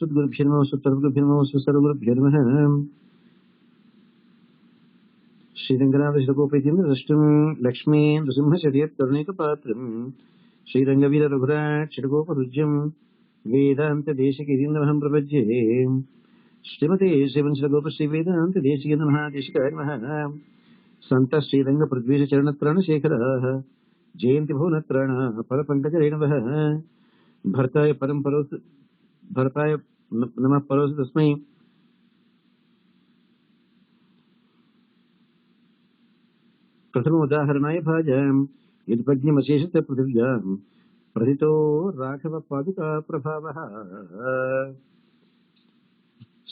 Sudgurubhyo namaः, Suttargurubhyo namaः, Susargurubhyo namaः. Sriranganathashilakopaityam Rashtam Lakshmi Nrsimhashariyat Karunekapatram Srirangavira Raghurat Shilakoparujyam Vedanta Deshikirindamaham Prapajye Srimate Shivanshilakopasri Vedanta Deshikirindamaha Deshikaya Namaha Santa Sriranga Pradvesha Charanatrana Shekhara Jayanti Bhunatrana Parapankajarenavaha Bhartaya Paramparos Bhartaya Namah Paros Tasmai प्रथम उदाहरणाय भाजाम् यद्पज्ञमशेषस्य पृथिव्याम् प्रथितो राघव पादुका प्रभावः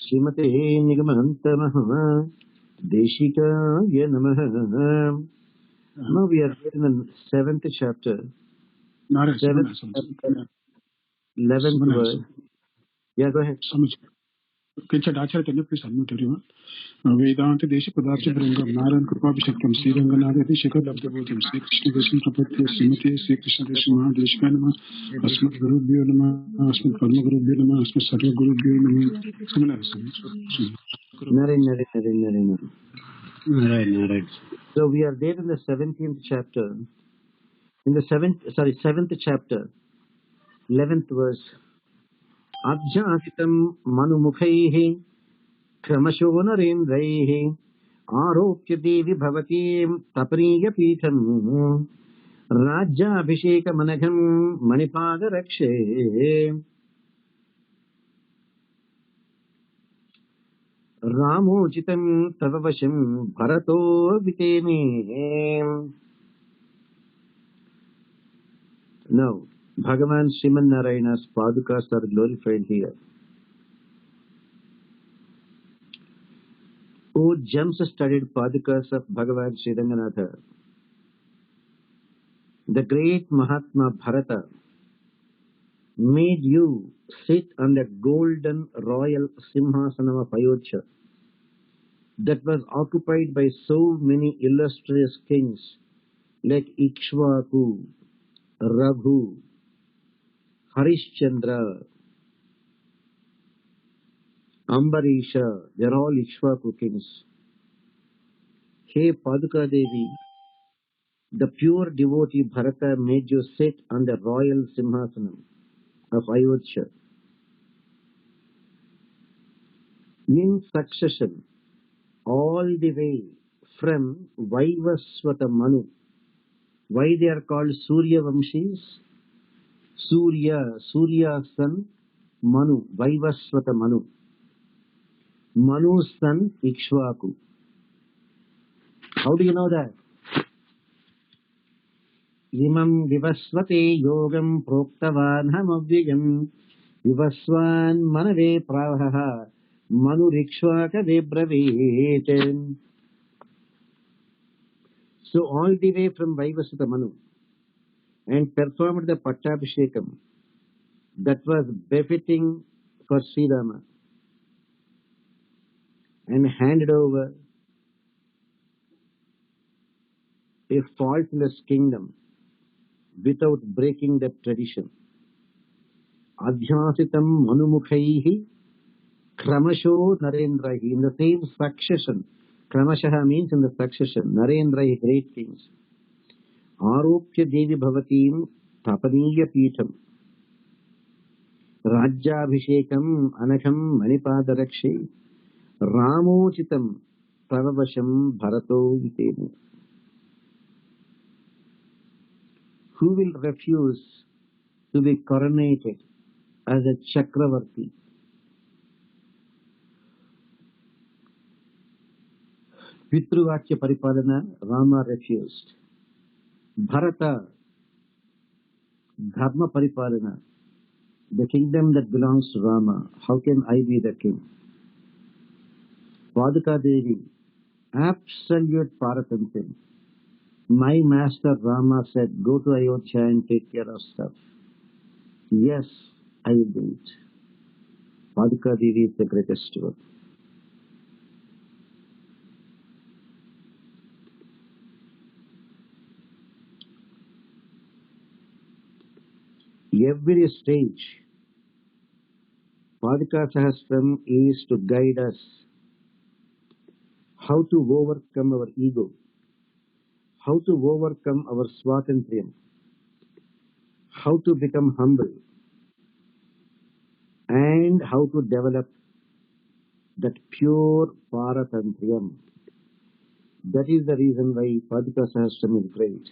श्रीमते निगमहन्तमः देशिकाय नमः. Now we are in the 7th chapter, 11th verse. Yeah, go ahead. Can Acharya, can you please unmute everyone? Vedanta Desha Padarcha Brangam Naran Krupabhishekam Sri Ranganatha Deshika Labdabodham Sri Krishna Desham Prapatya Srimati Sri Krishna Desham Mahadeshika Nama Asmat Gurubhyo Nama Asmat Karma Gurubhyo Nama Asmat Sarva Gurubhyo Nama. So we are there in the 17th chapter. In the 7th chapter, 11th verse. Adhyasitam manumukhaihi क्रमशो नरेन्द्रैः आरोप्य देवि भवतीं तपनीयपीठम् राज्याभिषेकमनघम् मणिपादरक्षे रामोचितं तव वशं भरतो वितेमे. Now, Bhagavan Sriman Narayana's Padukas are glorified here. O gems-studded Padukas of Bhagavan Sri Ranganatha, the great Mahatma Bharata made you sit on the golden royal Simhasanam of Ayodhya that was occupied by so many illustrious kings like Ikshvaku, Raghu, Harishchandra, Ambarisha. They are all Ikshvaku kings. Hey Paduka Devi, the pure devotee Bharata made you sit on the royal Simhasanam of Ayodhya in succession all the way from Vaivasvata Manu. Why they are called Surya Vamshis? Surya's son Manu, Vaivasvata Manu. Manu's son Ikshvaku. How do you know that? Imam Vivasvate Yogam Proktavan Hamavyam Vivasvan Manave Pravaha Manu Rikshvaka Vibravete. So all the way from Vaivasvata Manu and performed the Pattabhishekam that was befitting for Sri Rama and handed over a faultless kingdom without breaking the tradition. Adhyasitam manumukhaihi kramasho narendrahi. In the same succession, kramashaha means in the succession, narendrahi, great kings. Aropya devi bhavatim tapaniya peetham rajyabhishekam anagham manipadarakshe ramochitam pravavasham bharato vitenu. Who will refuse to be coronated as a Chakravarti? Pitruvachya Paripalana, Rama refused. Bharata, Dharma Paripalana, the kingdom that belongs to Rama. How can I be the king? Paduka Devi, absolute Paratantim. My master Rama said, go to Ayodhya and take care of stuff. Yes, I will do it. Paduka Devi is the greatest one. Every stage Padika Sahasram is to guide us how to overcome our ego, how to overcome our swatantriyam, how to become humble, and how to develop that pure Paratantriyam. That is the reason why Padika Sahasram is great.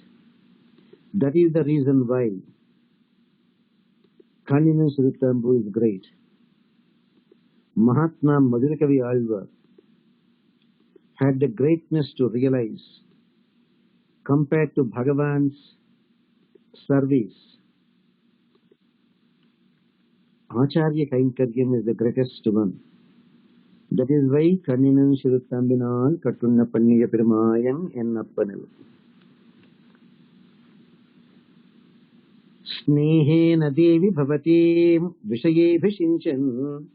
That is the reason why Kannina Sritambu is great. Mahatma Madhurakavi Alvar had the greatness to realize, compared to Bhagavan's service, Acharya Kainkaryam is the greatest one. That is why Kanninan Shirutambinal Katunna Panniya Perumayan Ennappanil. Snehena Devi Bhavati Vishayevishinchan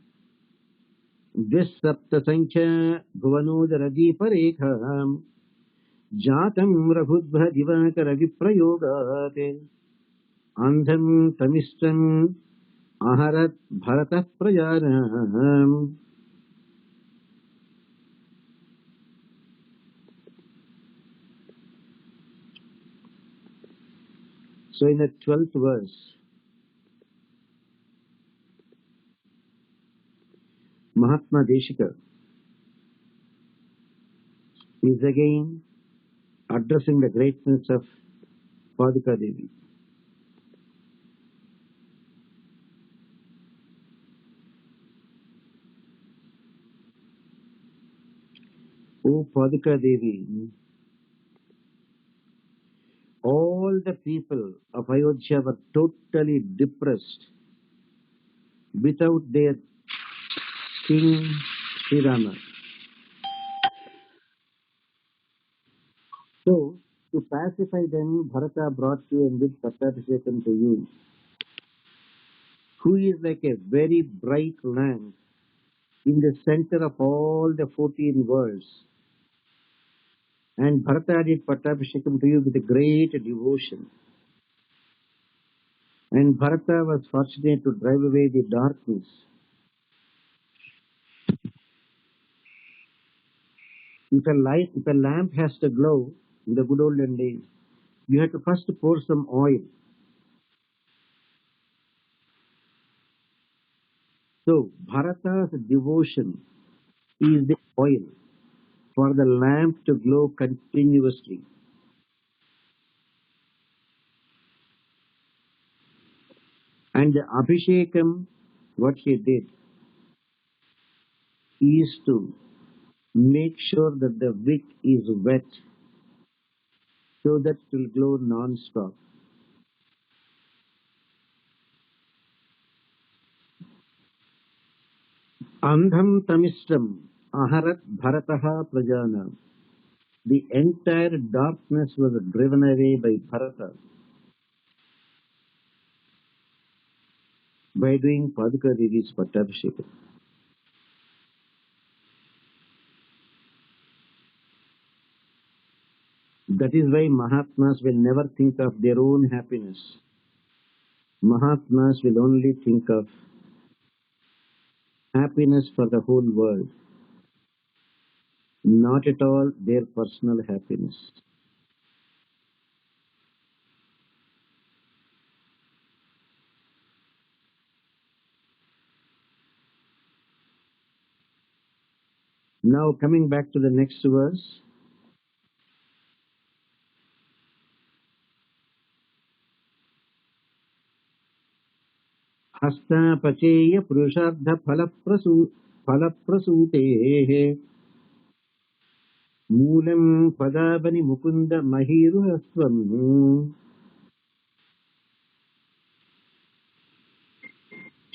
Dvisapta Sankhya Bhuvanodara Parekham Jatam Raghudbha Divakara Viprayogate Andham Tamishtam Aharat Bharata Prajaram. So in the 12th verse, Mahatma Deshika is again addressing the greatness of Padika Devi. O Padika Devi, all the people of Ayodhya were totally depressed without their king Sri Rama. So, to pacify them, Bharata brought you and did Pattabhishekam to you, who is like a very bright lamp in the center of all the 14 worlds. And Bharata did Pattabhishekam to you with a great devotion. And Bharata was fortunate to drive away the darkness. If a lamp has to glow in the good olden days, you have to first pour some oil. So Bharata's devotion is the oil for the lamp to glow continuously. And the Abhishekam, what he did, is to make sure that the wick is wet so that it will glow non-stop. Andham Tamishtam Aharat Bharataha Prajana. The entire darkness was driven away by Bharata by doing Padika Devi's Pattabhishekam. That is why Mahatmas will never think of their own happiness. Mahatmas will only think of happiness for the whole world, not at all their personal happiness. Now coming back to the next verse. हस्तापचेय पुरुषार्थ फलप्रसूतेः मूलं पदावनि मुकुन्द महीरुहस्त्वम्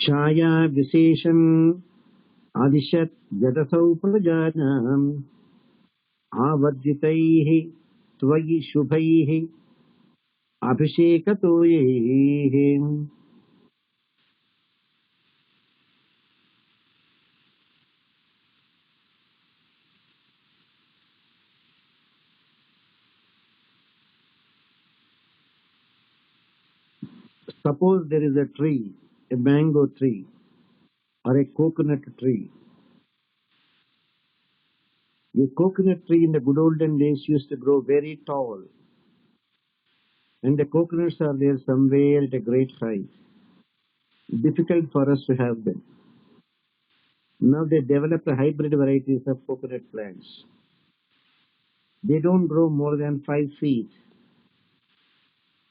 छाया विशेषम् आदिशत् जगसौ प्रजानाम् आवर्जितैः त्वयि शुभैः अभिषेकतोयैः. Suppose there is a tree, a mango tree, or a coconut tree. The coconut tree in the good olden days used to grow very tall, and the coconuts are there somewhere at a great height. Difficult for us to have them. Now they developed hybrid varieties of coconut plants. They don't grow more than 5 feet,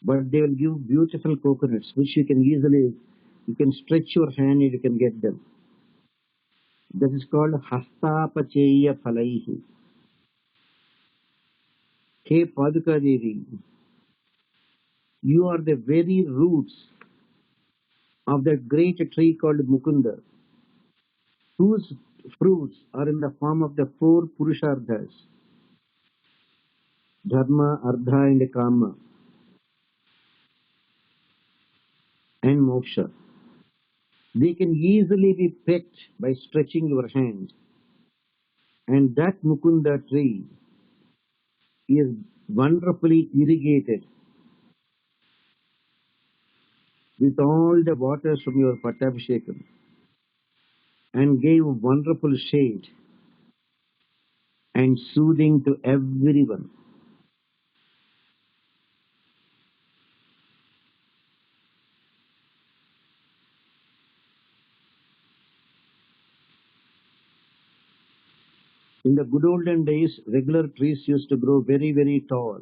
but they will give beautiful coconuts, which you can stretch your hand and you can get them. That is called Hastapacheya Phalaihi. Hey Paduka Devi, you are the very roots of that great tree called Mukunda, whose fruits are in the form of the 4 Purusharthas, Dharma, Artha and Kama, and Moksha. They can easily be picked by stretching your hand. And that Mukunda tree is wonderfully irrigated with all the waters from your Pattabhishekam and gave wonderful shade and soothing to everyone. In the good olden days, regular trees used to grow very, very tall.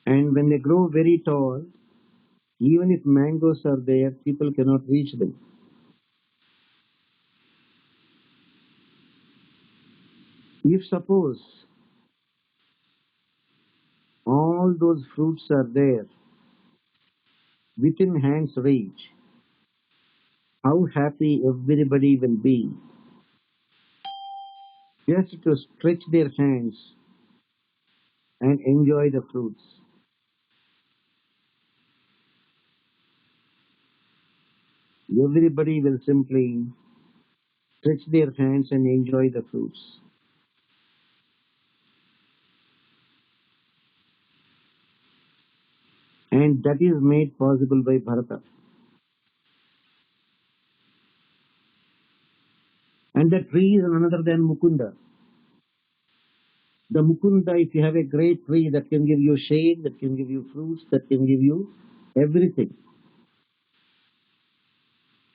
And when they grow very tall, even if mangoes are there, people cannot reach them. If suppose all those fruits are there within hand's reach, how happy everybody will be just to stretch their hands and enjoy the fruits. Everybody will simply stretch their hands and enjoy the fruits. And that is made possible by Bharata. And the tree is none other than Mukunda. The Mukunda, if you have a great tree that can give you shade, that can give you fruits, that can give you everything.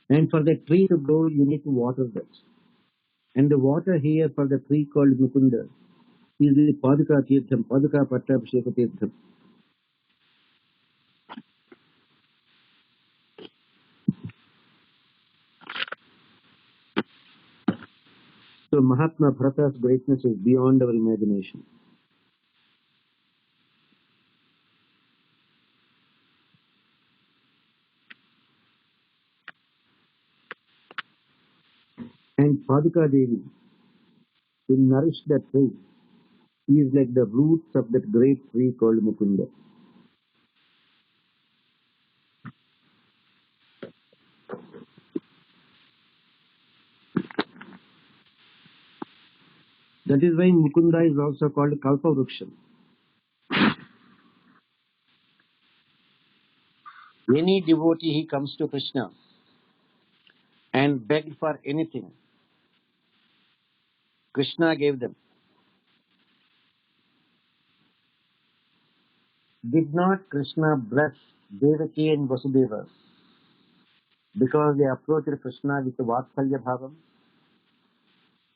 And for the tree to grow, you need to water that. And the water here for the tree called Mukunda is the Paduka Tirtham, Paduka Pattabhisheka Tirtham. So Mahatma Bharata's greatness is beyond our imagination. And Paduka Devi, to nourish that tree, is like the roots of that great tree called Mukunda. That is why Mukunda is also called Kalpa Vruksham. Any devotee he comes to Krishna and begged for anything, Krishna gave them. Did not Krishna bless Devaki and Vasudeva because they approached Krishna with Vatsalya Bhavam?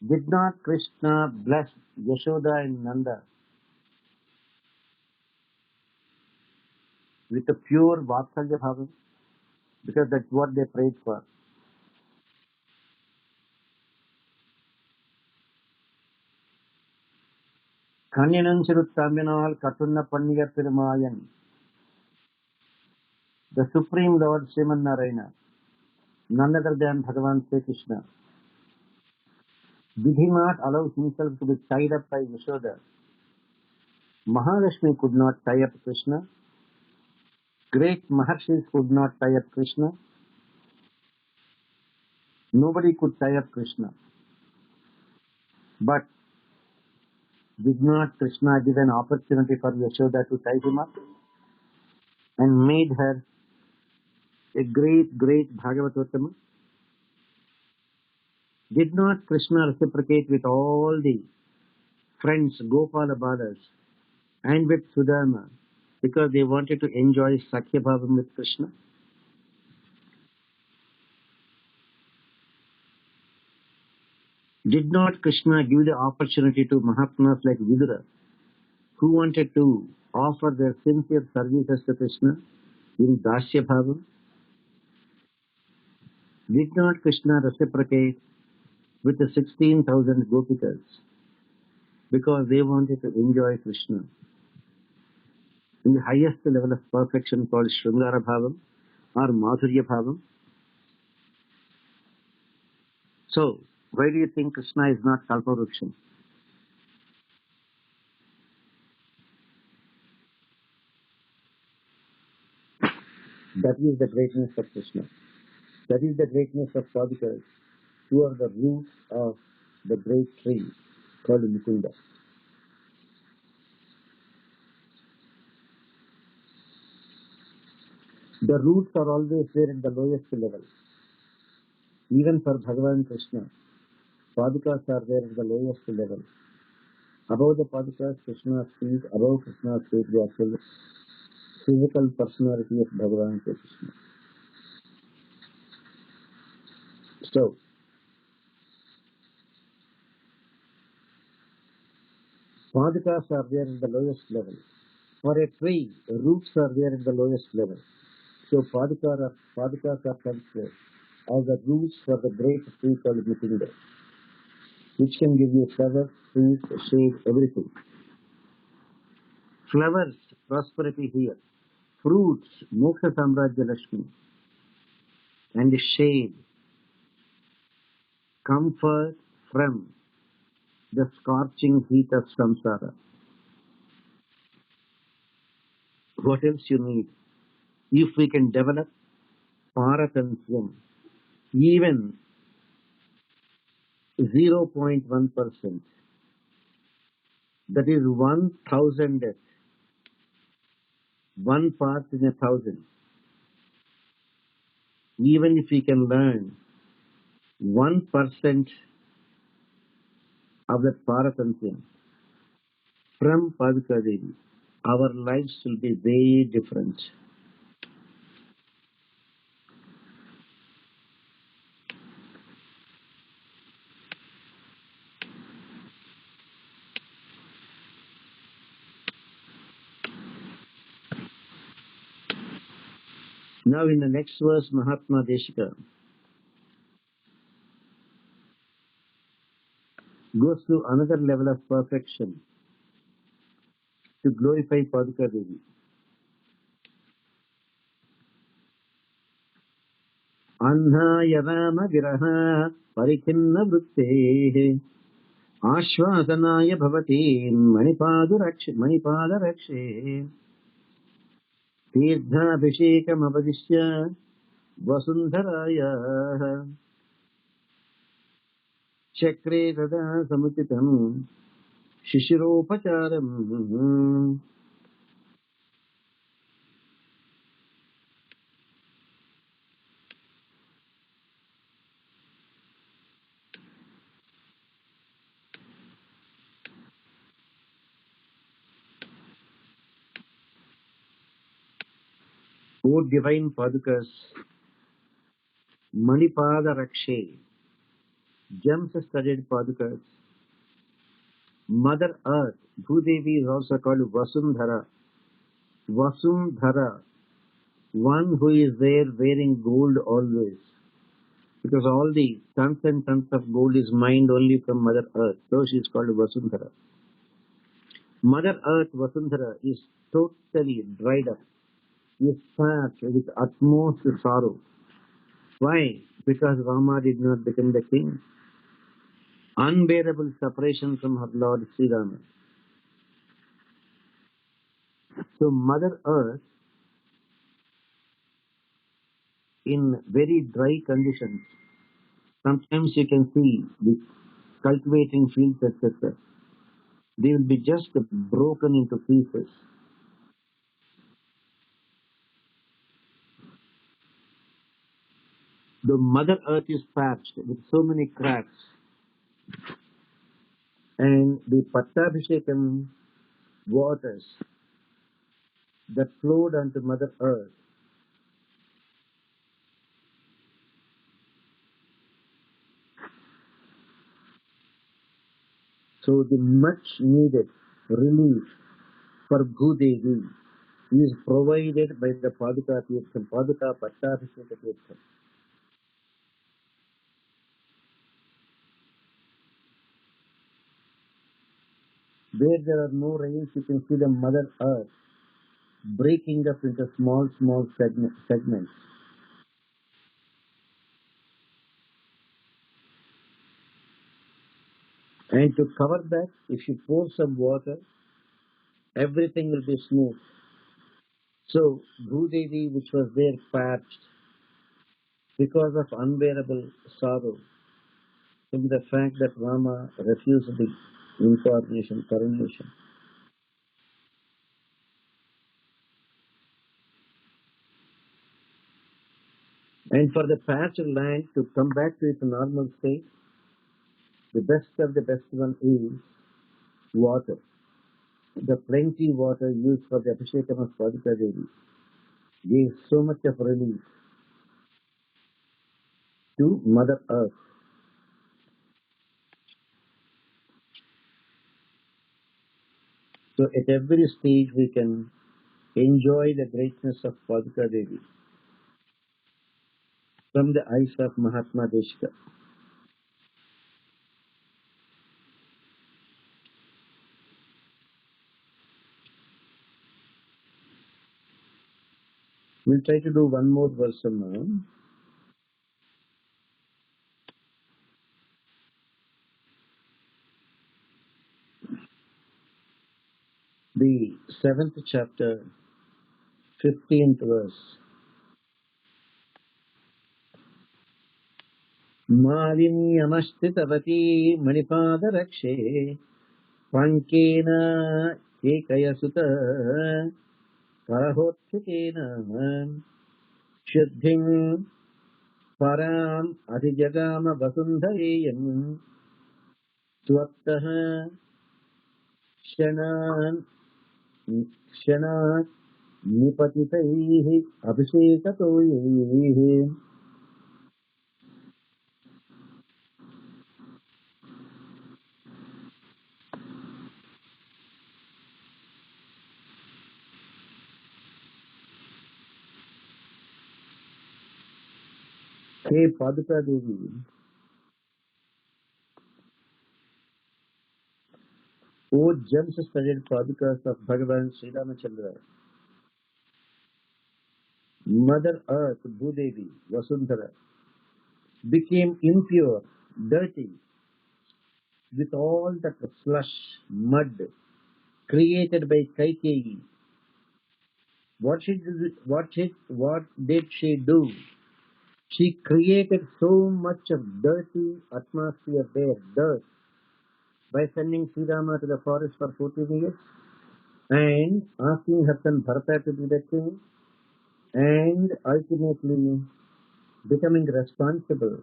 Did not Krishna bless Yashoda and Nanda with a pure Vatsalya Bhavam? Because that's what they prayed for. Kanyanan Chiruttamyanal Katunna Panniya Perumayan, the Supreme Lord Sriman Narayana, none other than Bhagavan Sri Krishna, did he not allow himself to be tied up by Yashoda? Mahalakshmi could not tie up Krishna. Great Maharshis could not tie up Krishna. Nobody could tie up Krishna. But did not Krishna give an opportunity for Yashoda to tie him up and made her a great Bhagavatottama? Did not Krishna reciprocate with all the friends, Gopala Balas, and with Sudama, because they wanted to enjoy Sakhya Bhavam with Krishna? Did not Krishna give the opportunity to Mahatmas like Vidura, who wanted to offer their sincere services to Krishna in Dasya Bhavam? Did not Krishna reciprocate with the 16,000 Gopikas because they wanted to enjoy Krishna in the highest level of perfection called Shrungara Bhavam or Madhurya Bhavam? So, why do you think Krishna is not Kalpavruksham? That is the greatness of Krishna. That is the greatness of Padikas, who are the roots of the great tree called Mukunda. The roots are always there in the lowest level. Even for Bhagavan Krishna, Padikas are there at the lowest level. Above the Padikas, Krishna's feet, above Krishna's feet, the actual physical personality of Bhagavan Krishna. So, Padikas are there in the lowest level. For a tree, roots are there in the lowest level. So Padikas are considered as the roots for the great tree called Mukunda, which can give you flowers, fruit, shade, everything. Flowers, prosperity here. Fruits, Moksha Samrajya Lakshmi. And the shade, comfort from the scorching heat of samsara. What else you need? If we can develop Paratantyam, even 0.1%, that is 1,000th, 1 part in 1,000. Even if we can learn 1% of that Paratantyam from Padika Devi, our lives will be very different. Now in the next verse, Mahatma Deshika goes to another level of perfection to glorify Padika Devi. Annaya Rama Viraha Parikhinna Vrittehe Ashvasanaya Bhavati Manipada Rakshe Tirthabhishekam Avadishya Vasundharaya Chakre Tada Samutitam Shishiropacharam. O divine Padukas, Manipada Rakshe, gems-studded Padukas, Mother Earth, Bhudevi is also called Vasundhara. Vasundhara, one who is there wearing gold always. Because all the tons and tons of gold is mined only from Mother Earth. So she is called Vasundhara. Mother Earth, Vasundhara, is totally dried up, is fat with utmost sorrow. Why? Because Rama did not become the king. Unbearable separation from her Lord Sri Rama. So Mother Earth, in very dry conditions, sometimes you can see the cultivating fields, etc. They will be just broken into pieces. The Mother Earth is patched with so many cracks, and the Pattabhishekam waters that flowed onto Mother Earth so the much needed relief for Bhudevi is provided by the Paduka Tirtham, Paduka Pattabhisheka Tirtham. Where there are no rains, you can see the Mother Earth breaking up into small, small segments. And to cover that, if you pour some water, everything will be smooth. So, Bhudevi, which was there patched because of unbearable sorrow, from the fact that Rama refused the incarnation, coronation. And for the patched land to come back to its normal state, the best of the best one is water. The plenty water used for the Abhishekam of Paduka Devi gave so much of relief to Mother Earth. So at every stage we can enjoy the greatness of Paduka Devi from the eyes of Mahatma Deshika. We'll try to do one more verse now. The 7th chapter, 15th verse. मालिन्यमस्थितवती मणिपादरक्षे पङ्केन एकयसुत परहोत्थितेन शुद्धिं पराम् अधिजगाम वसुन्धरेयम् स्वत्तः क्षणात् निपतितैः अभिषेकतोयैः. हे पादुका देवी, O gems-studded padukas of Bhagavan Sri Ramachandra, Mother Earth, Bhudevi, Vasundhara, became impure, dirty, with all that slush, mud, created by Kaikeyi. What did she do? She created so much of dirty atmosphere there, dirt, by sending Sri Rama to the forest for 14 years and asking her son Bharata to be the king, and ultimately becoming responsible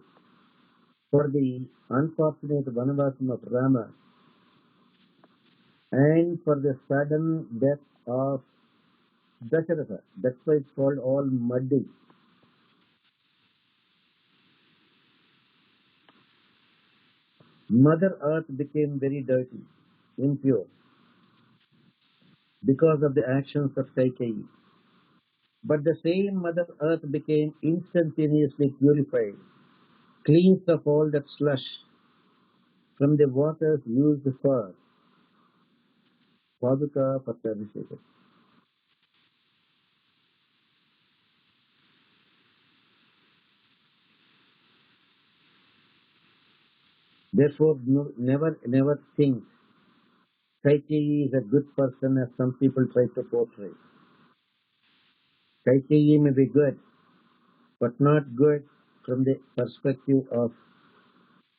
for the unfortunate vanavasam of Rama and for the sudden death of Dasharatha. That's why it's called all muddy. Mother Earth became very dirty, impure, because of the actions of Kaikeyi. But the same Mother Earth became instantaneously purified, cleansed of all that slush from the waters used for Paduka Pattabhisheka. Therefore, never think Kaikeyi is a good person as some people try to portray. Kaikeyi may be good, but not good from the perspective of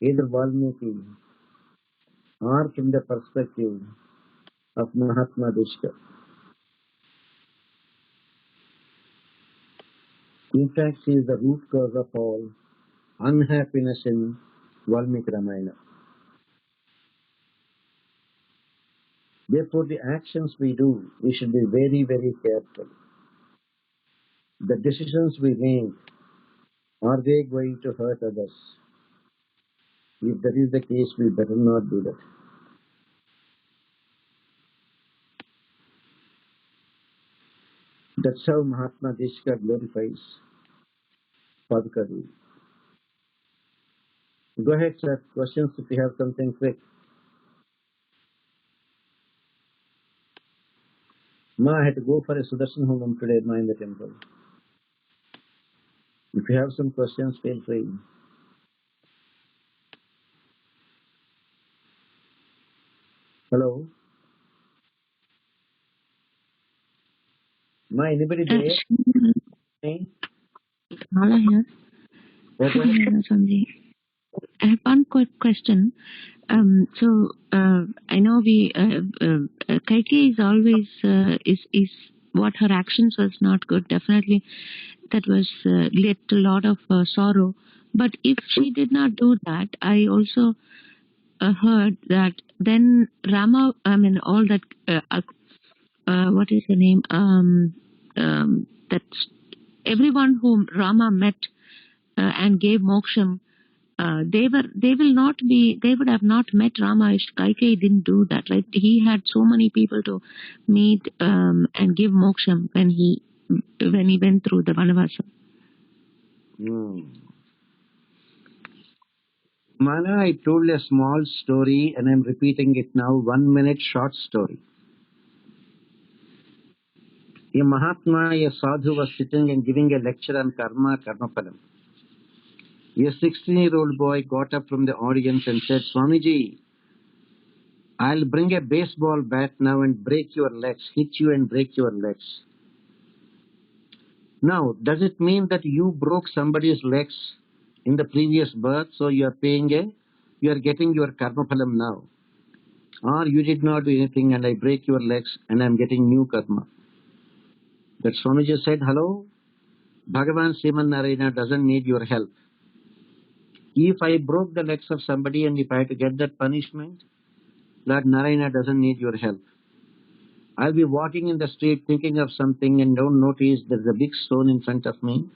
either Valmiki or from the perspective of Mahatma Deshika. In fact, she is the root cause of all unhappiness in Valmiki Ramayana. Therefore, the actions we do, we should be very, very careful. The decisions we make, are they going to hurt others? If that is the case, we better not do that. That's how Mahatma Deshika glorifies Padukari. Go ahead, sir. Questions if you have something quick. Ma, I had to go for a Sudarshan Hogam today, Ma, in the temple. If you have some questions, feel free. Hello? Ma, anybody there? Hey? Mala here. Okay. Sanjay. I have one quick question. I know Kaikeyi is always is what her actions was not good. Definitely, that was led to a lot of sorrow. But if she did not do that, I also heard that then Rama. I mean, all that. What is the name? That everyone whom Rama met and gave moksham. They would have not met Rama if Kaikeyi didn't do that, right? He had so many people to meet and give moksham when he went through the Vanavasa. Mana, I told a small story and I'm repeating it now. 1 minute short story. A Mahatma, a sadhu was sitting and giving a lecture on karma phalam. A 16-year-old boy got up from the audience and said, Swamiji, I'll bring a baseball bat now and break your legs, hit you and break your legs. Now, does it mean that you broke somebody's legs in the previous birth, so you are getting your karma phalam now? Or you did not do anything and I break your legs and I'm getting new karma? That Swamiji said, hello, Bhagavan Sriman Narayana doesn't need your help. If I broke the legs of somebody and if I had to get that punishment, Lord Narayana doesn't need your help. I'll be walking in the street thinking of something and don't notice there's a big stone in front of me.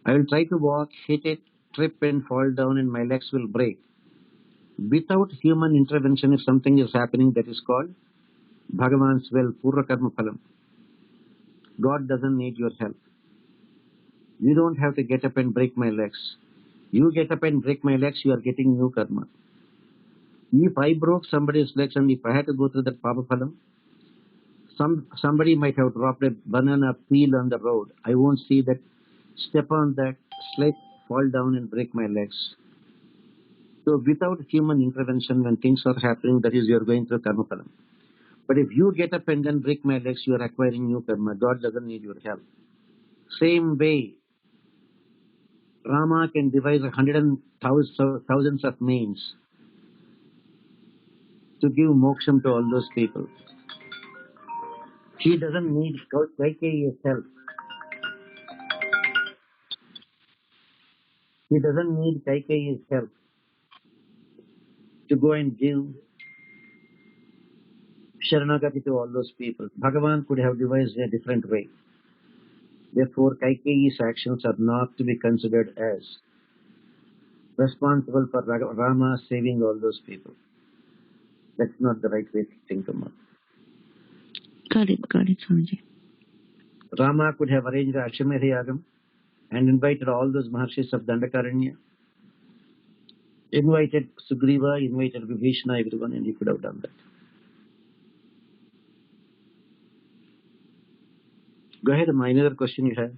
I will try to walk, hit it, trip and fall down and my legs will break. Without human intervention, if something is happening, that is called Bhagavan's will, Purva Karma Phalam. God doesn't need your help. You don't have to get up and break my legs. You get up and break my legs, you are getting new karma. If I broke somebody's legs and if I had to go through that Papa Phalam, somebody might have dropped a banana peel on the road. I won't see that, step on that, slip, fall down and break my legs. So without human intervention, when things are happening, that is, you are going through karma phalam. But if you get up and then break my legs, you are acquiring new karma. God doesn't need your help. Same way, Rama can devise 100,000s of means to give moksham to all those people. He doesn't need Kaikeyi's help. He doesn't need Kaikeyi's help to go and give Sharanagati to all those people. Bhagavan could have devised a different way. Therefore, Kaikeyi's actions are not to be considered as responsible for Rama saving all those people. That's not the right way to think about it. Got it, Swamiji. Rama could have arranged the Ashwamedha Yagam and invited all those Maharshis of Dandakaranya, invited Sugriva, invited Vibhishana, everyone, and he could have done that. Go ahead, my another question you have?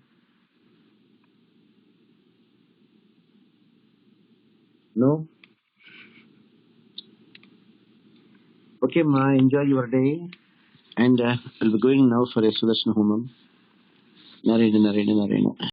No? Okay, Ma, enjoy your day. And I'll be going now for a Sudarshan Homam. Narayana, Narayana, Narayana.